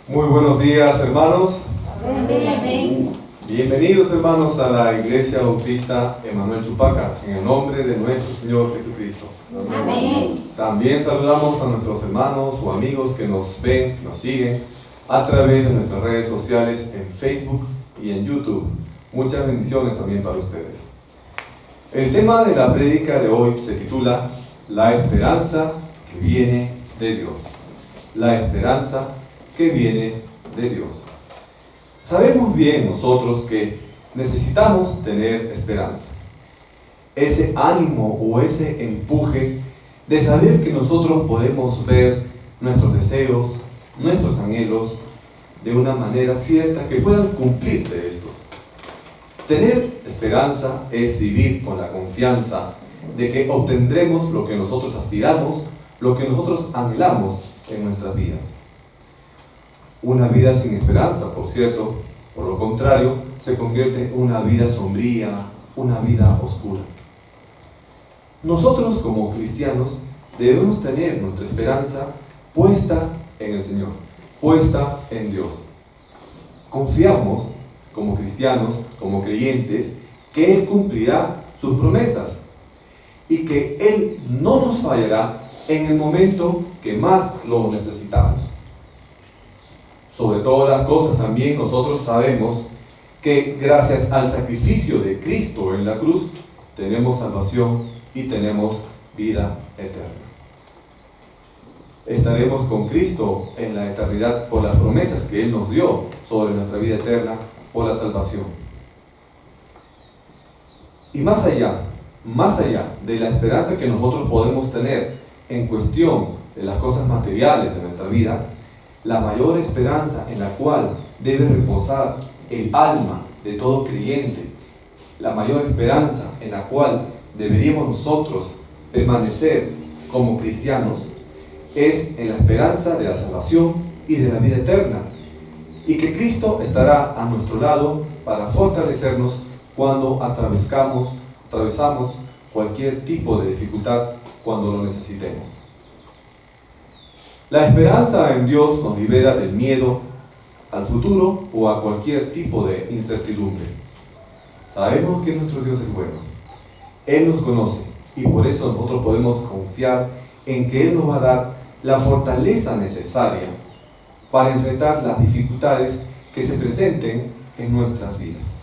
Muy buenos días, hermanos. Amén. Bienvenidos, hermanos, a la Iglesia Bautista Emanuel Chupaca, en el nombre de nuestro Señor Jesucristo. Amén. También saludamos a nuestros hermanos o amigos que nos ven, nos siguen a través de nuestras redes sociales en Facebook y en YouTube. Muchas bendiciones también para ustedes. El tema de la prédica de hoy se titula La esperanza que viene de Dios. La esperanza que viene de Dios. Sabemos bien nosotros que necesitamos tener esperanza. Ese ánimo o ese empuje de saber que nosotros podemos ver nuestros deseos, nuestros anhelos de una manera cierta, que puedan cumplirse estos. Tener esperanza es vivir con la confianza de que obtendremos lo que nosotros aspiramos, lo que nosotros anhelamos en nuestras vidas. Una vida sin esperanza, por cierto, por lo contrario, se convierte en una vida sombría, una vida oscura. Nosotros como cristianos debemos tener nuestra esperanza puesta en el Señor, puesta en Dios. Confiamos como cristianos, como creyentes, que Él cumplirá sus promesas y que Él no nos fallará en el momento que más lo necesitamos. Sobre todas las cosas también nosotros sabemos que gracias al sacrificio de Cristo en la cruz tenemos salvación y tenemos vida eterna. Estaremos con Cristo en la eternidad por las promesas que Él nos dio sobre nuestra vida eterna, por la salvación. Y más allá de la esperanza que nosotros podemos tener en cuestión de las cosas materiales de nuestra vida, la mayor esperanza en la cual debe reposar el alma de todo creyente, la mayor esperanza en la cual deberíamos nosotros permanecer como cristianos, es en la esperanza de la salvación y de la vida eterna, y que Cristo estará a nuestro lado para fortalecernos cuando atravesamos cualquier tipo de dificultad cuando lo necesitemos. La esperanza en Dios nos libera del miedo al futuro o a cualquier tipo de incertidumbre. Sabemos que nuestro Dios es bueno. Él nos conoce y por eso nosotros podemos confiar en que Él nos va a dar la fortaleza necesaria para enfrentar las dificultades que se presenten en nuestras vidas.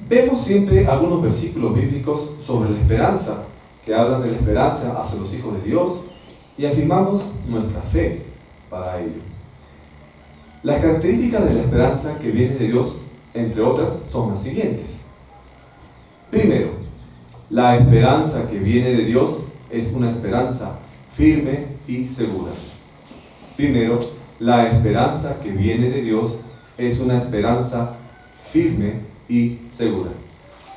Vemos siempre algunos versículos bíblicos sobre la esperanza, que hablan de la esperanza hacia los hijos de Dios, y afirmamos nuestra fe para ello. Las características de la esperanza que viene de Dios, entre otras, son las siguientes. Primero, la esperanza que viene de Dios es una esperanza firme y segura. Primero, la esperanza que viene de Dios es una esperanza firme y segura.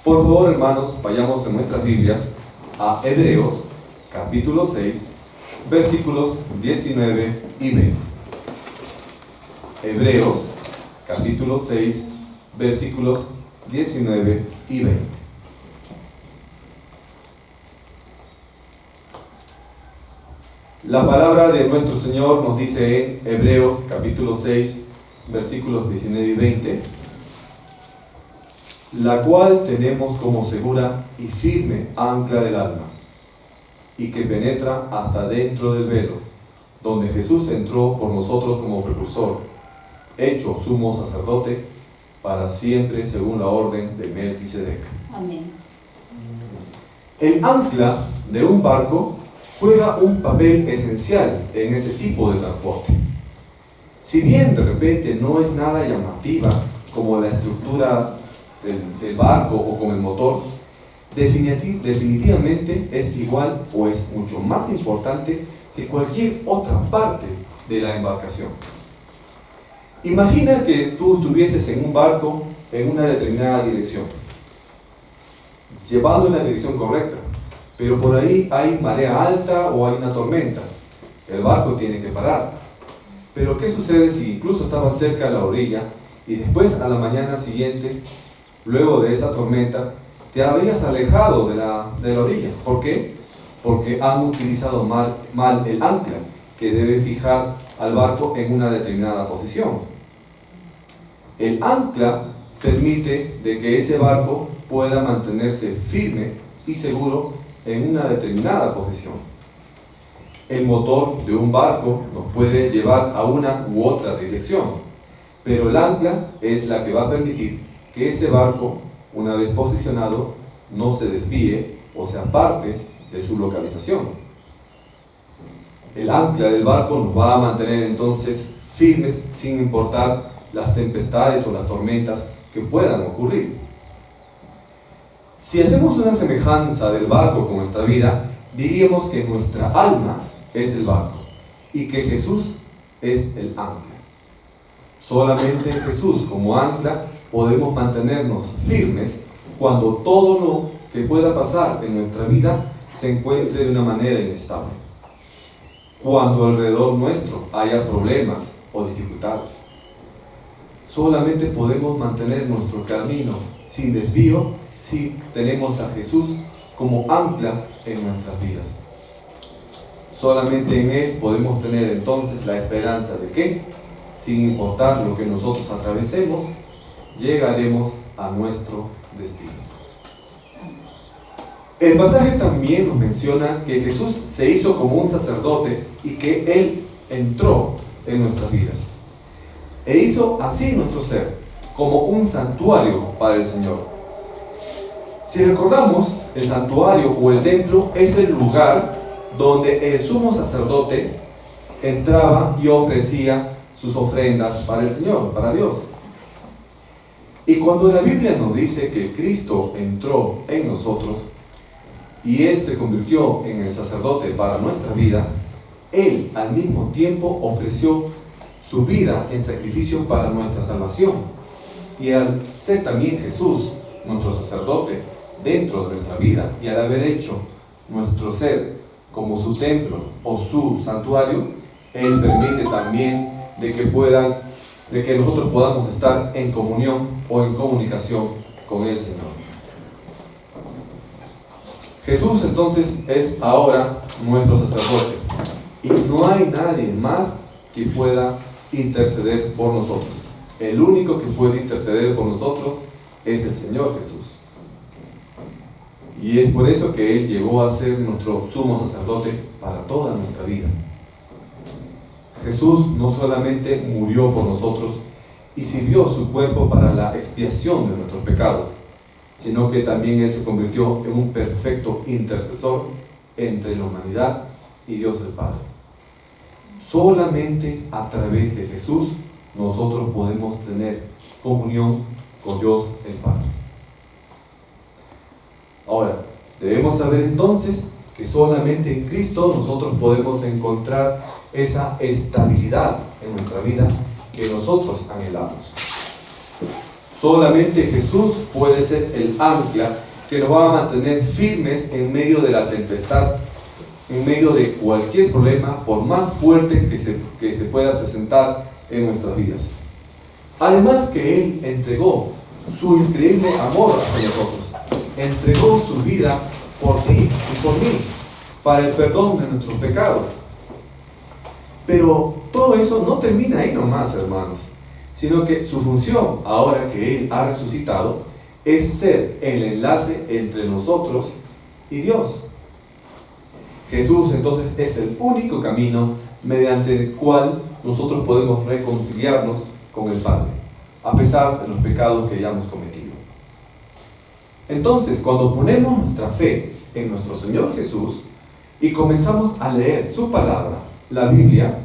Por favor, hermanos, vayamos en nuestras Biblias a Hebreos, capítulo 6, versículos 19 y 20. Hebreos, capítulo 6, versículos 19 y 20. La palabra de nuestro Señor nos dice en Hebreos, capítulo 6, versículos 19 y 20, la cual tenemos como segura y firme ancla del alma, y que penetra hasta dentro del velo, donde Jesús entró por nosotros como precursor, hecho sumo sacerdote para siempre según la orden de Melquisedec. Amén. El ancla de un barco juega un papel esencial en ese tipo de transporte. Si bien de repente no es nada llamativa como la estructura del barco o con el motor, definitivamente es igual o es mucho más importante que cualquier otra parte de la embarcación. Imagina que tú estuvieses en un barco en una determinada dirección, llevando en la dirección correcta, pero por ahí hay marea alta o hay una tormenta. El barco tiene que parar. Pero ¿qué sucede si incluso estabas cerca de la orilla y después a la mañana siguiente, luego de esa tormenta, te habías alejado de la orilla? ¿Por qué? Porque han utilizado mal el ancla que debe fijar al barco en una determinada posición. El ancla permite de que ese barco pueda mantenerse firme y seguro en una determinada posición. El motor de un barco nos puede llevar a una u otra dirección, pero el ancla es la que va a permitir que ese barco, una vez posicionado, no se desvíe o se aparte de su localización. El ancla del barco nos va a mantener entonces firmes sin importar las tempestades o las tormentas que puedan ocurrir. Si hacemos una semejanza del barco con nuestra vida, diríamos que nuestra alma es el barco y que Jesús es el ancla. Solamente en Jesús como ancla podemos mantenernos firmes cuando todo lo que pueda pasar en nuestra vida se encuentre de una manera inestable. Cuando alrededor nuestro haya problemas o dificultades. Solamente podemos mantener nuestro camino sin desvío si tenemos a Jesús como ancla en nuestras vidas. Solamente en Él podemos tener entonces la esperanza de que, sin importar lo que nosotros atravesemos, llegaremos a nuestro destino. El pasaje también nos menciona que Jesús se hizo como un sacerdote y que Él entró en nuestras vidas. E hizo así nuestro ser, como un santuario para el Señor. Si recordamos, el santuario o el templo es el lugar donde el sumo sacerdote entraba y ofrecía sus ofrendas para el Señor, para Dios. Y cuando la Biblia nos dice que Cristo entró en nosotros y Él se convirtió en el sacerdote para nuestra vida, Él al mismo tiempo ofreció su vida en sacrificio para nuestra salvación. Y al ser también Jesús nuestro sacerdote dentro de nuestra vida y al haber hecho nuestro ser como su templo o su santuario, Él permite también de que nosotros podamos estar en comunión o en comunicación con el Señor. Jesús entonces es ahora nuestro sacerdote y no hay nadie más que pueda interceder por nosotros. El único que puede interceder por nosotros es el Señor Jesús. Y es por eso que Él llegó a ser nuestro sumo sacerdote para toda nuestra vida. Jesús no solamente murió por nosotros y sirvió su cuerpo para la expiación de nuestros pecados, sino que también Él se convirtió en un perfecto intercesor entre la humanidad y Dios el Padre. Solamente a través de Jesús nosotros podemos tener comunión con Dios el Padre. Ahora, debemos saber entonces que solamente en Cristo nosotros podemos encontrar esa estabilidad en nuestra vida que nosotros anhelamos. Solamente Jesús puede ser el ancla que nos va a mantener firmes en medio de la tempestad, en medio de cualquier problema, por más fuerte que se pueda presentar en nuestras vidas. Además que Él entregó su increíble amor hacia nosotros, entregó su vida por ti y por mí, para el perdón de nuestros pecados. Pero todo eso no termina ahí nomás, hermanos, sino que su función, ahora que Él ha resucitado, es ser el enlace entre nosotros y Dios. Jesús entonces es el único camino mediante el cual nosotros podemos reconciliarnos con el Padre, a pesar de los pecados que hayamos cometido. Entonces, cuando ponemos nuestra fe en nuestro Señor Jesús y comenzamos a leer su palabra, la Biblia,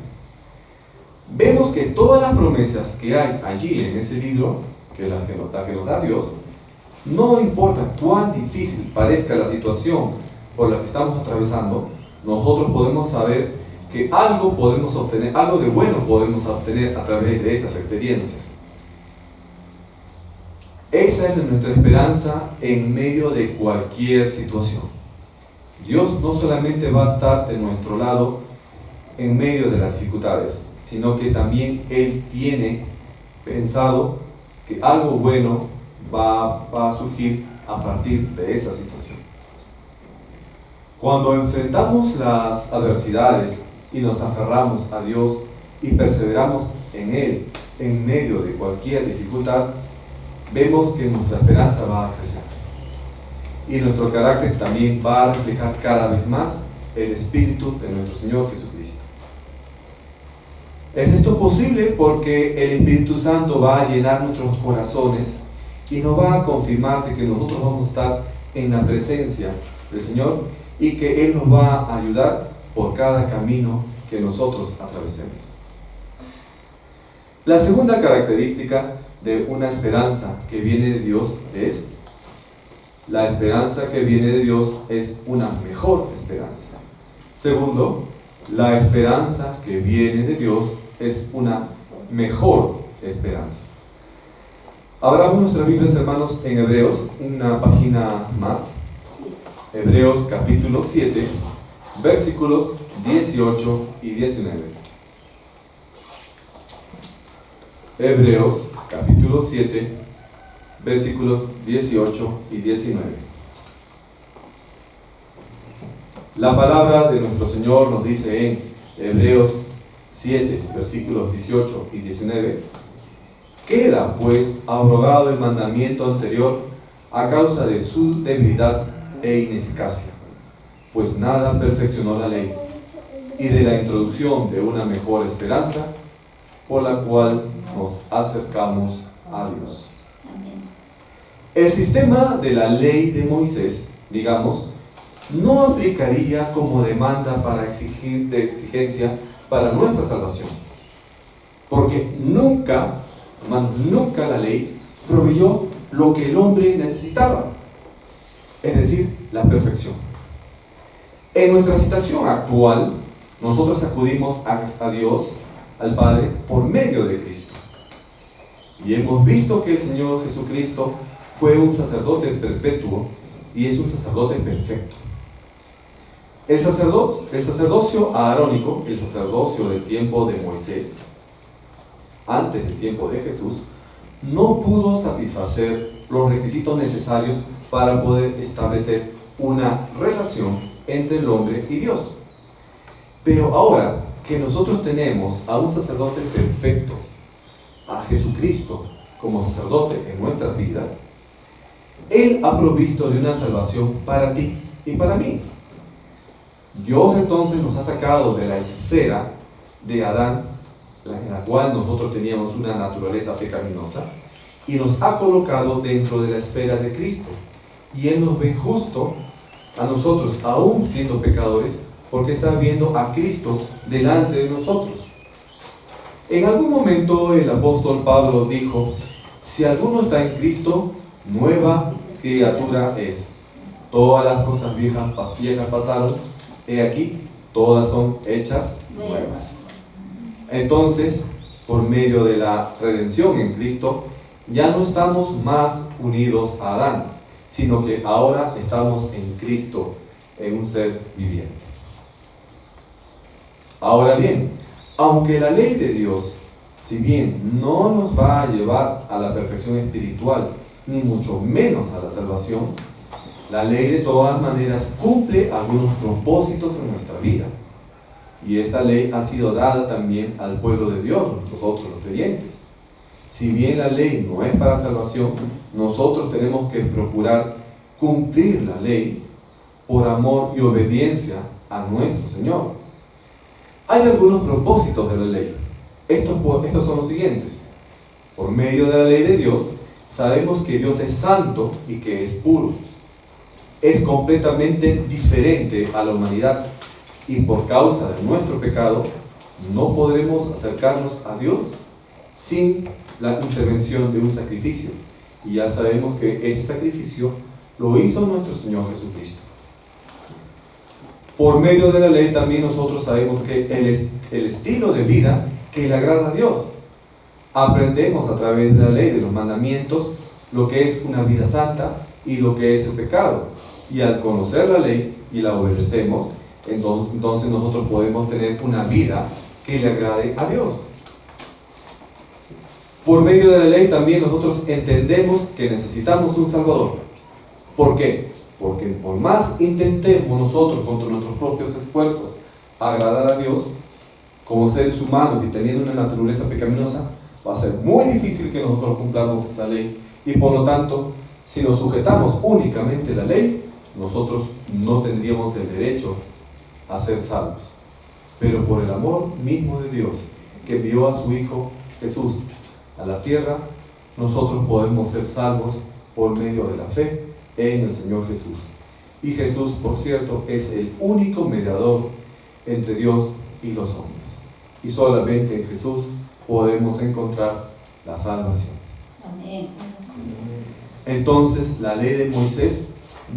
vemos que todas las promesas que hay allí en ese libro, que es la que nos da Dios, no importa cuán difícil parezca la situación por la que estamos atravesando, nosotros podemos saber que algo podemos obtener, algo de bueno podemos obtener a través de estas experiencias. Esa es nuestra esperanza en medio de cualquier situación. Dios no solamente va a estar de nuestro lado en medio de las dificultades, sino que también Él tiene pensado que algo bueno va a surgir a partir de esa situación. Cuando enfrentamos las adversidades y nos aferramos a Dios y perseveramos en Él en medio de cualquier dificultad, vemos que nuestra esperanza va a crecer y nuestro carácter también va a reflejar cada vez más el Espíritu de nuestro Señor Jesucristo. ¿Es esto posible? Porque el Espíritu Santo va a llenar nuestros corazones y nos va a confirmar de que nosotros vamos a estar en la presencia del Señor y que Él nos va a ayudar por cada camino que nosotros atravesemos. La segunda característica de una esperanza que viene de Dios es: la esperanza que viene de Dios es una mejor esperanza. Segundo, la esperanza que viene de Dios es una mejor esperanza. Abramos nuestras Biblias, hermanos, en Hebreos, una página más. Hebreos capítulo 7, versículos 18 y 19. Hebreos capítulo 7, versículos 18 y 19. La palabra de nuestro Señor nos dice en Hebreos 7, versículos 18 y 19: queda pues abrogado el mandamiento anterior a causa de su debilidad e ineficacia, pues nada perfeccionó la ley, y de la introducción de una mejor esperanza, por la cual nos acercamos a Dios. El sistema de la ley de Moisés, digamos, no aplicaría como demanda de exigencia para nuestra salvación, porque nunca la ley proveyó lo que el hombre necesitaba, es decir, la perfección. En nuestra situación actual, nosotros acudimos a Dios, al Padre, por medio de Cristo. Y hemos visto que el Señor Jesucristo fue un sacerdote perpetuo y es un sacerdote perfecto. El sacerdocio arónico, el sacerdocio del tiempo de Moisés, antes del tiempo de Jesús, no pudo satisfacer los requisitos necesarios para poder establecer una relación entre el hombre y Dios. Pero ahora que nosotros tenemos a un sacerdote perfecto, a Jesucristo como sacerdote en nuestras vidas, Él ha provisto de una salvación para ti y para mí. Dios entonces nos ha sacado de la esfera de Adán, en la cual nosotros teníamos una naturaleza pecaminosa, y nos ha colocado dentro de la esfera de Cristo. Y Él nos ve justo a nosotros, aún siendo pecadores, porque está viendo a Cristo delante de nosotros. En algún momento el apóstol Pablo dijo: si alguno está en Cristo, nueva criatura es. Todas las cosas viejas pasaron, he aquí, todas son hechas nuevas. Entonces, por medio de la redención en Cristo, ya no estamos más unidos a Adán, sino que ahora estamos en Cristo, en un ser viviente. Ahora bien, aunque la ley de Dios, si bien no nos va a llevar a la perfección espiritual, ni mucho menos a la salvación, la ley de todas maneras cumple algunos propósitos en nuestra vida. Y esta ley ha sido dada también al pueblo de Dios, nosotros los creyentes. Si bien la ley no es para salvación, nosotros tenemos que procurar cumplir la ley por amor y obediencia a nuestro Señor. Hay algunos propósitos de la ley. Estos son los siguientes. Por medio de la ley de Dios, sabemos que Dios es santo y que es puro. Es completamente diferente a la humanidad, y por causa de nuestro pecado no podremos acercarnos a Dios sin la intervención de un sacrificio. Y ya sabemos que ese sacrificio lo hizo nuestro Señor Jesucristo. Por medio de la ley también nosotros sabemos que el estilo de vida que le agrada a Dios. Aprendemos a través de la ley, de los mandamientos, lo que es una vida santa y lo que es el pecado. Y al conocer la ley y la obedecemos, entonces nosotros podemos tener una vida que le agrade a Dios. Por medio de la ley también nosotros entendemos que necesitamos un Salvador. ¿Por qué? Porque por más intentemos nosotros contra nuestros propios esfuerzos agradar a Dios, como seres humanos y teniendo una naturaleza pecaminosa, va a ser muy difícil que nosotros cumplamos esa ley. Y por lo tanto, si nos sujetamos únicamente a la ley, nosotros no tendríamos el derecho a ser salvos. Pero por el amor mismo de Dios, que envió a su Hijo Jesús a la tierra, nosotros podemos ser salvos por medio de la fe en el Señor Jesús. Y Jesús, por cierto, es el único mediador entre Dios y los hombres. Y solamente en Jesús podemos encontrar la salvación. Amén. Entonces, la ley de Moisés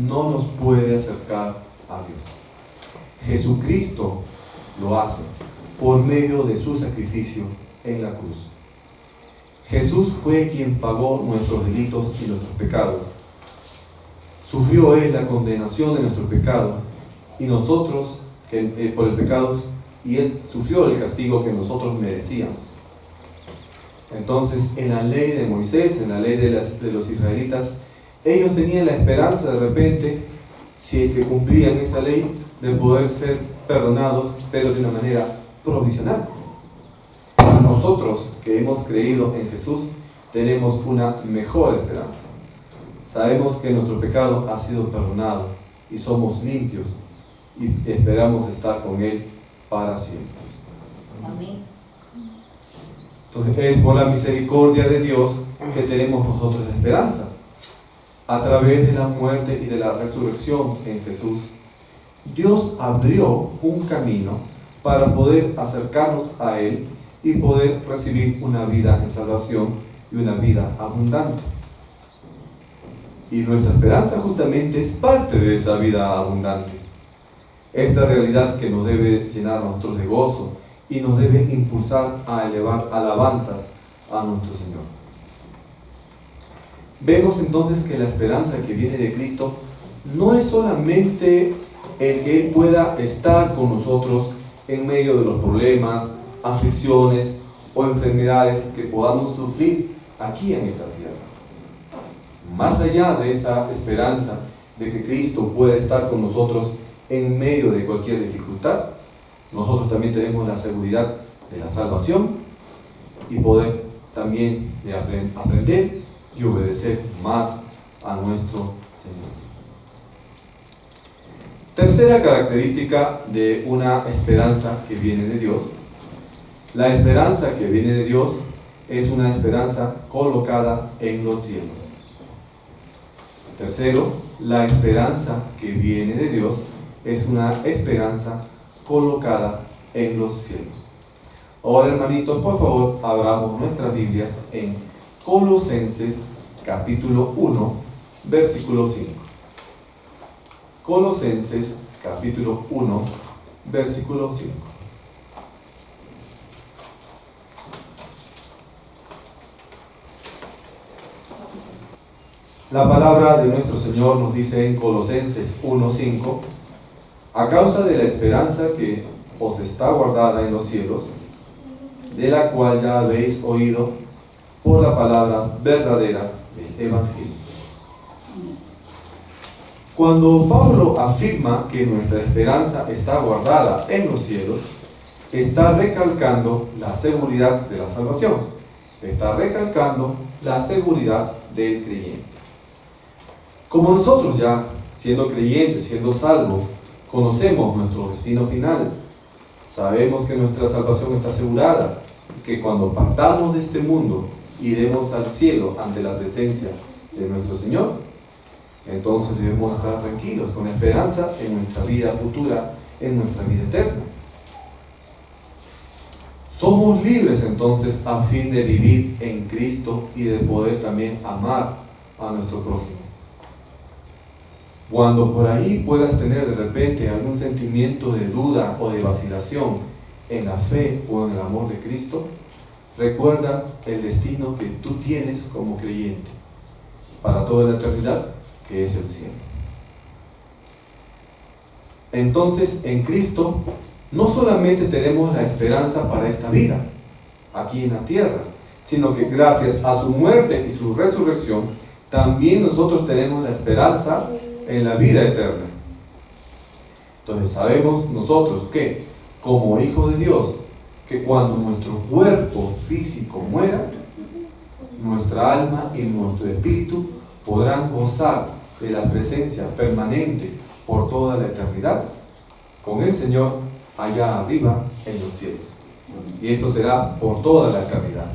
no nos puede acercar a Dios. Jesucristo lo hace por medio de su sacrificio en la cruz. Jesús fue quien pagó nuestros delitos y nuestros pecados. Sufrió Él la condenación de nuestros pecados y nosotros por el pecado, y Él sufrió el castigo que nosotros merecíamos. Entonces, en la ley de Moisés, en la ley de los israelitas, ellos tenían la esperanza de repente, si es que cumplían esa ley, de poder ser perdonados, pero de una manera provisional. Nosotros que hemos creído en Jesús, tenemos una mejor esperanza. Sabemos que nuestro pecado ha sido perdonado y somos limpios y esperamos estar con Él para siempre. Amén. Entonces es por la misericordia de Dios que tenemos nosotros la esperanza. A través de la muerte y de la resurrección en Jesús, Dios abrió un camino para poder acercarnos a Él y poder recibir una vida en salvación y una vida abundante. Y nuestra esperanza justamente es parte de esa vida abundante. Esta realidad que nos debe llenar a nosotros de gozo y nos debe impulsar a elevar alabanzas a nuestro Señor. Vemos entonces que la esperanza que viene de Cristo no es solamente el que Él pueda estar con nosotros en medio de los problemas, aflicciones o enfermedades que podamos sufrir aquí en esta tierra. Más allá de esa esperanza de que Cristo puede estar con nosotros en medio de cualquier dificultad, nosotros también tenemos la seguridad de la salvación y poder también de aprender y obedecer más a nuestro Señor. Tercera característica de una esperanza que viene de Dios. La esperanza que viene de Dios es una esperanza colocada en los cielos. Tercero, la esperanza que viene de Dios es una esperanza colocada en los cielos. Ahora, hermanitos, por favor, abramos nuestras Biblias en Colosenses capítulo 1, versículo 5. Colosenses capítulo 1, versículo 5. La palabra de nuestro Señor nos dice en Colosenses 1:5: a causa de la esperanza que os está guardada en los cielos, de la cual ya habéis oído por la palabra verdadera del Evangelio. Cuando Pablo afirma que nuestra esperanza está guardada en los cielos, está recalcando la seguridad de la salvación, está recalcando la seguridad del creyente. Como nosotros ya, siendo creyentes, siendo salvos, conocemos nuestro destino final, sabemos que nuestra salvación está asegurada, que cuando partamos de este mundo iremos al cielo ante la presencia de nuestro Señor, entonces debemos estar tranquilos, con esperanza en nuestra vida futura, en nuestra vida eterna. Somos libres entonces a fin de vivir en Cristo y de poder también amar a nuestro prójimo. Cuando por ahí puedas tener de repente algún sentimiento de duda o de vacilación en la fe o en el amor de Cristo, recuerda el destino que tú tienes como creyente para toda la eternidad, que es el cielo. Entonces, en Cristo no solamente tenemos la esperanza para esta vida, aquí en la tierra, sino que gracias a su muerte y su resurrección, también nosotros tenemos la esperanza en la vida eterna. Entonces sabemos nosotros que, como hijos de Dios, que cuando nuestro cuerpo físico muera, nuestra alma y nuestro espíritu podrán gozar de la presencia permanente por toda la eternidad con el Señor allá arriba en los cielos. Y esto será por toda la eternidad.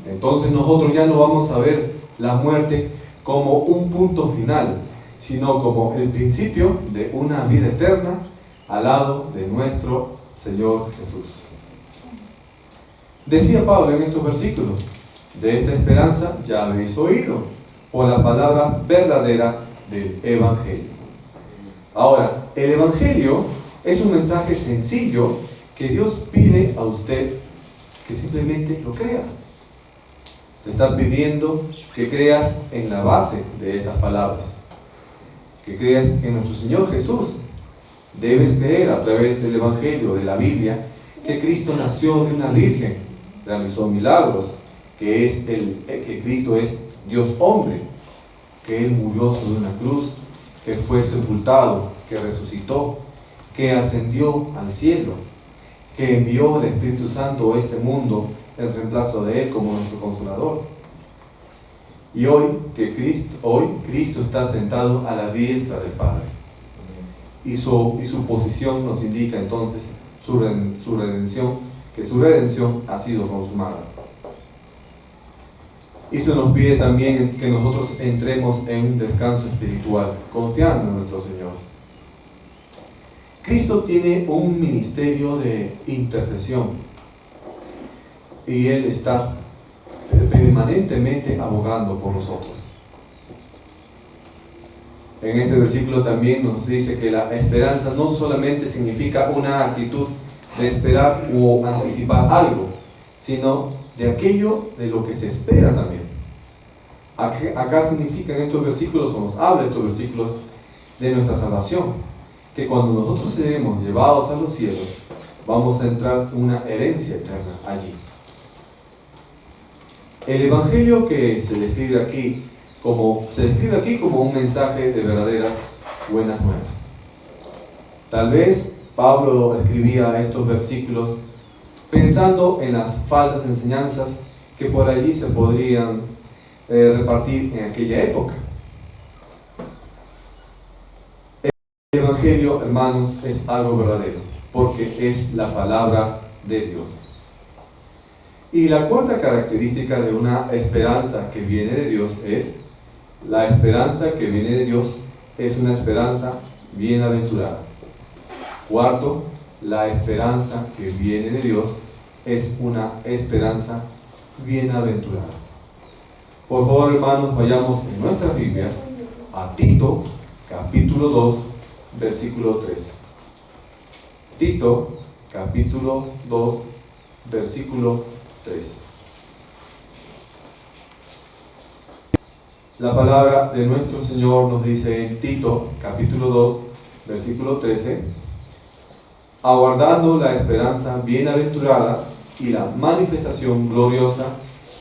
Entonces nosotros ya no vamos a ver la muerte como un punto final, sino como el principio de una vida eterna al lado de nuestro Señor Jesús. Decía Pablo en estos versículos: de esta esperanza ya habéis oído por la palabra verdadera del Evangelio. Ahora, el Evangelio es un mensaje sencillo que Dios pide a usted que simplemente lo creas. Te está pidiendo que creas en la base de estas palabras, que creas en nuestro Señor Jesús. Debes creer a través del Evangelio, de la Biblia, que Cristo nació de una virgen, realizó milagros, que Cristo es Dios hombre, que Él murió sobre una cruz, que fue sepultado, que resucitó, que ascendió al cielo, que envió el Espíritu Santo a este mundo en reemplazo de Él como nuestro Consolador. Y hoy Cristo está sentado a la diestra del Padre. Y su posición nos indica entonces su redención, que su redención ha sido consumada. Y se nos pide también que nosotros entremos en un descanso espiritual, confiando en nuestro Señor. Cristo tiene un ministerio de intercesión y Él está permanentemente abogando por nosotros. En este versículo también nos dice que la esperanza no solamente significa una actitud de esperar o anticipar algo, sino de aquello de lo que se espera también. Acá significan estos versículos, o nos habla estos versículos de nuestra salvación, que cuando nosotros seremos llevados a los cielos, vamos a entrar en una herencia eterna allí. El Evangelio que se describe aquí como un mensaje de verdaderas buenas nuevas. Tal vez Pablo escribía estos versículos pensando en las falsas enseñanzas que por allí se podrían repartir en aquella época. El Evangelio, hermanos, es algo verdadero, porque es la palabra de Dios. Y la cuarta característica de una esperanza que viene de Dios es: la esperanza que viene de Dios es una esperanza bienaventurada. Cuarto, la esperanza que viene de Dios es una esperanza bienaventurada. Por favor, hermanos, vayamos en nuestras Biblias a Tito, capítulo 2, versículo 13. Tito, capítulo 2, versículo 13. La palabra de nuestro Señor nos dice en Tito, capítulo 2, versículo 13: aguardando la esperanza bienaventurada y la manifestación gloriosa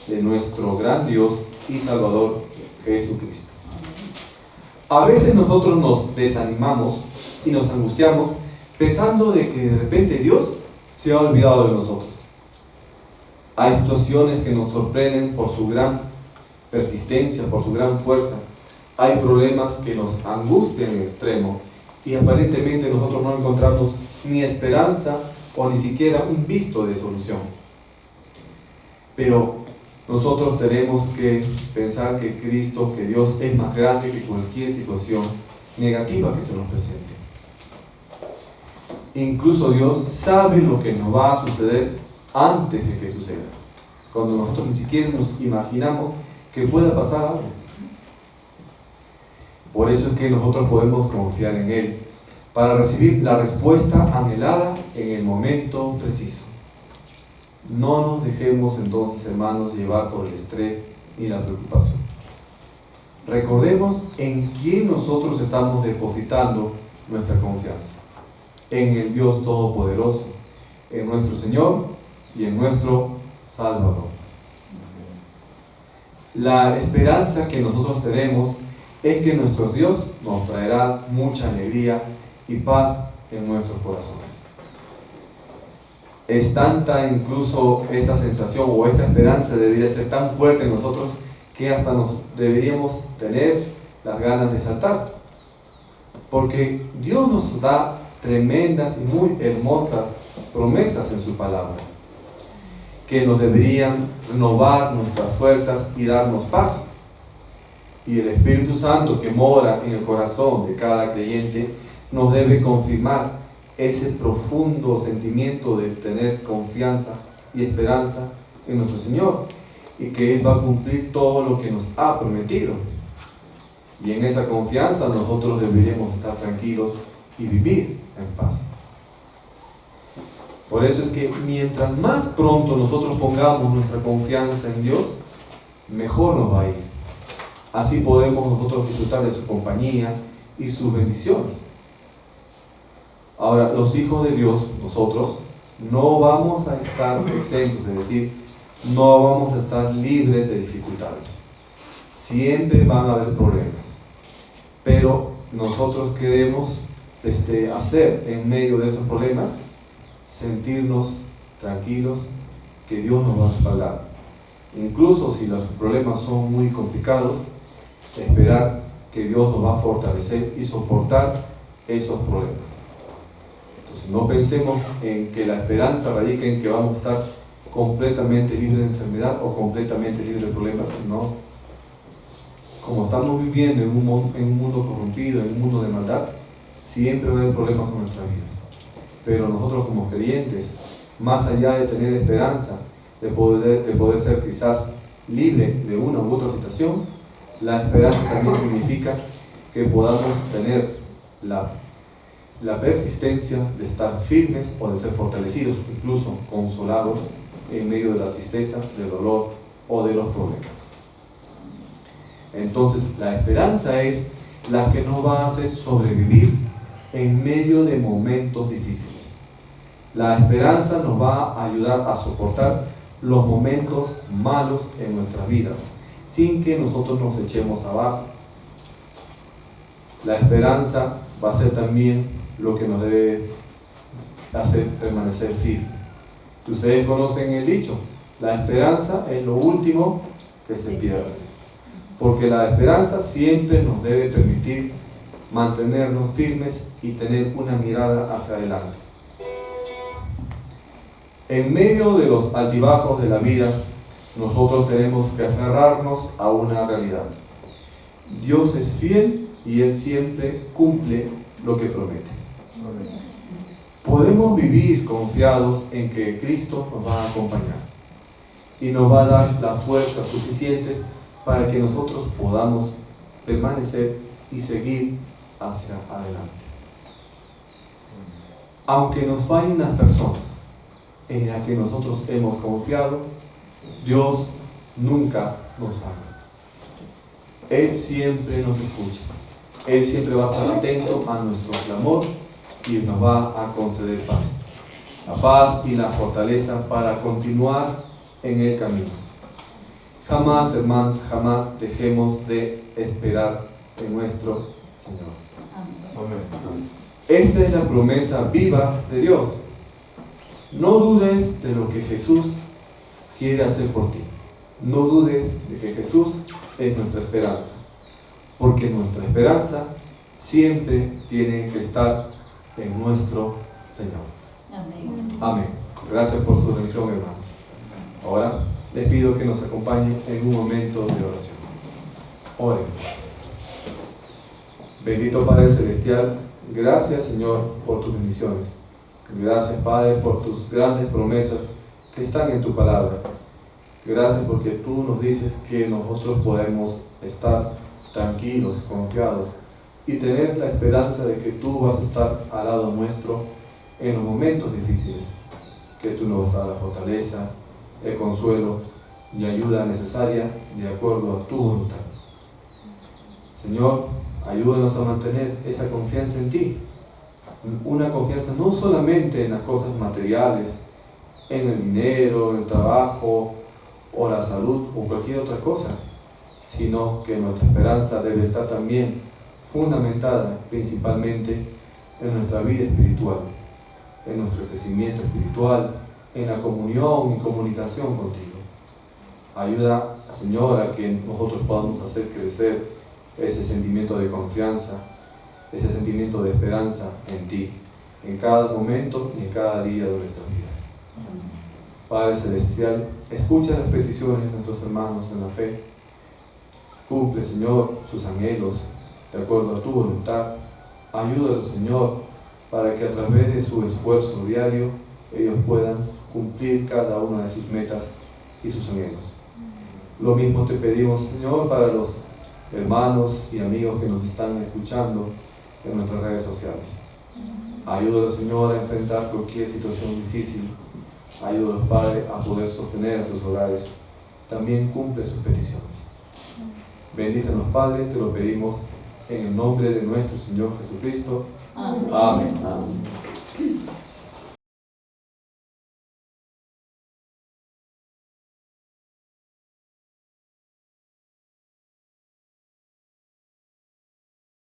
de nuestro gran Dios y Salvador Jesucristo. A veces nosotros nos desanimamos y nos angustiamos pensando de que de repente Dios se ha olvidado de nosotros. Hay situaciones que nos sorprenden por su gran persistencia, por su gran fuerza. Hay problemas que nos angustian en extremo y aparentemente nosotros no encontramos ni esperanza o ni siquiera un visto de solución. Pero nosotros tenemos que pensar que Cristo, que Dios es más grande que cualquier situación negativa que se nos presente. Incluso Dios sabe lo que nos va a suceder antes de que suceda, cuando nosotros ni siquiera nos imaginamos que pueda pasar algo. Por eso es que nosotros podemos confiar en Él, para recibir la respuesta anhelada en el momento preciso. No nos dejemos entonces, hermanos, llevar por el estrés y la preocupación. Recordemos en quién nosotros estamos depositando nuestra confianza. En el Dios Todopoderoso, en nuestro Señor y en nuestro Salvador. La esperanza que nosotros tenemos es que nuestro Dios nos traerá mucha alegría y paz en nuestros corazones. Es tanta incluso esta sensación o esta esperanza debería ser tan fuerte en nosotros que hasta nos deberíamos tener las ganas de saltar. Porque Dios nos da tremendas y muy hermosas promesas en su palabra, que nos deberían renovar nuestras fuerzas y darnos paz. Y el Espíritu Santo que mora en el corazón de cada creyente nos debe confirmar ese profundo sentimiento de tener confianza y esperanza en nuestro Señor y que Él va a cumplir todo lo que nos ha prometido. Y en esa confianza nosotros deberíamos estar tranquilos y vivir en paz. Por eso es que mientras más pronto nosotros pongamos nuestra confianza en Dios, mejor nos va a ir. Así podemos nosotros disfrutar de su compañía y sus bendiciones. Ahora, los hijos de Dios, nosotros, no vamos a estar exentos, es decir, no vamos a estar libres de dificultades. Siempre van a haber problemas. Pero nosotros queremos hacer en medio de esos problemas, sentirnos tranquilos, que Dios nos va a respaldar. Incluso si los problemas son muy complicados, esperar que Dios nos va a fortalecer y soportar esos problemas. Entonces no pensemos en que la esperanza radica en que vamos a estar completamente libres de enfermedad o completamente libres de problemas, no. Como estamos viviendo en un mundo corrompido, en un mundo de maldad, siempre va a haber problemas en nuestra vida. Pero nosotros como creyentes, más allá de tener esperanza, de poder ser quizás libre de una u otra situación, la esperanza también significa que podamos tener la persistencia de estar firmes o de ser fortalecidos, incluso consolados en medio de la tristeza, del dolor o de los problemas. Entonces, la esperanza es la que nos va a hacer sobrevivir en medio de momentos difíciles. La esperanza nos va a ayudar a soportar los momentos malos en nuestra vida, sin que nosotros nos echemos abajo. La esperanza va a ser también lo que nos debe hacer permanecer firmes. Ustedes conocen el dicho, la esperanza es lo último que se pierde. Porque la esperanza siempre nos debe permitir mantenernos firmes y tener una mirada hacia adelante. En medio de los altibajos de la vida, nosotros tenemos que aferrarnos a una realidad. Dios es fiel y Él siempre cumple lo que promete. Podemos vivir confiados en que Cristo nos va a acompañar y nos va a dar las fuerzas suficientes para que nosotros podamos permanecer y seguir hacia adelante. Aunque nos fallen las personas en las que nosotros hemos confiado, Dios nunca nos falla. Él siempre nos escucha. Él siempre va a estar atento a nuestro clamor y nos va a conceder paz. La paz y la fortaleza para continuar en el camino. Jamás, hermanos, jamás dejemos de esperar en nuestro Señor. Amén. Esta es la promesa viva de Dios. No dudes de lo que Jesús quiere hacer por ti. No dudes de que Jesús es nuestra esperanza. Porque nuestra esperanza siempre tiene que estar en nuestro Señor. Amén. Amén. Gracias por su atención, hermanos. Ahora les pido que nos acompañen en un momento de oración. Oren. Bendito Padre Celestial, gracias, Señor, por tus bendiciones. Gracias, Padre, por tus grandes promesas que están en tu palabra. Gracias porque tú nos dices que nosotros podemos estar tranquilos, confiados, y tener la esperanza de que tú vas a estar al lado nuestro en los momentos difíciles, que tú nos vas a dar la fortaleza, el consuelo y ayuda necesaria de acuerdo a tu voluntad. Señor, ayúdanos a mantener esa confianza en ti, una confianza no solamente en las cosas materiales, en el dinero, en el trabajo, o la salud, o cualquier otra cosa, sino que nuestra esperanza debe estar también fundamentada principalmente en nuestra vida espiritual, en nuestro crecimiento espiritual, en la comunión y comunicación contigo. Ayuda, Señor, a que nosotros podamos hacer crecer ese sentimiento de confianza, ese sentimiento de esperanza en ti, en cada momento y en cada día de nuestras vidas. Padre Celestial, escucha las peticiones de nuestros hermanos en la fe. Cumple, Señor, sus anhelos de acuerdo a tu voluntad. Ayúdalos, Señor, para que a través de su esfuerzo diario ellos puedan cumplir cada una de sus metas y sus anhelos. Lo mismo te pedimos, Señor, para los hermanos y amigos que nos están escuchando en nuestras redes sociales. Ayúdalos, Señor, a enfrentar cualquier situación difícil. Ayúdalos, Padre, a poder sostener a sus hogares. También cumple sus peticiones. Bendícenos, Padre, te lo pedimos en el nombre de nuestro Señor Jesucristo. Amén. Amén. Amén.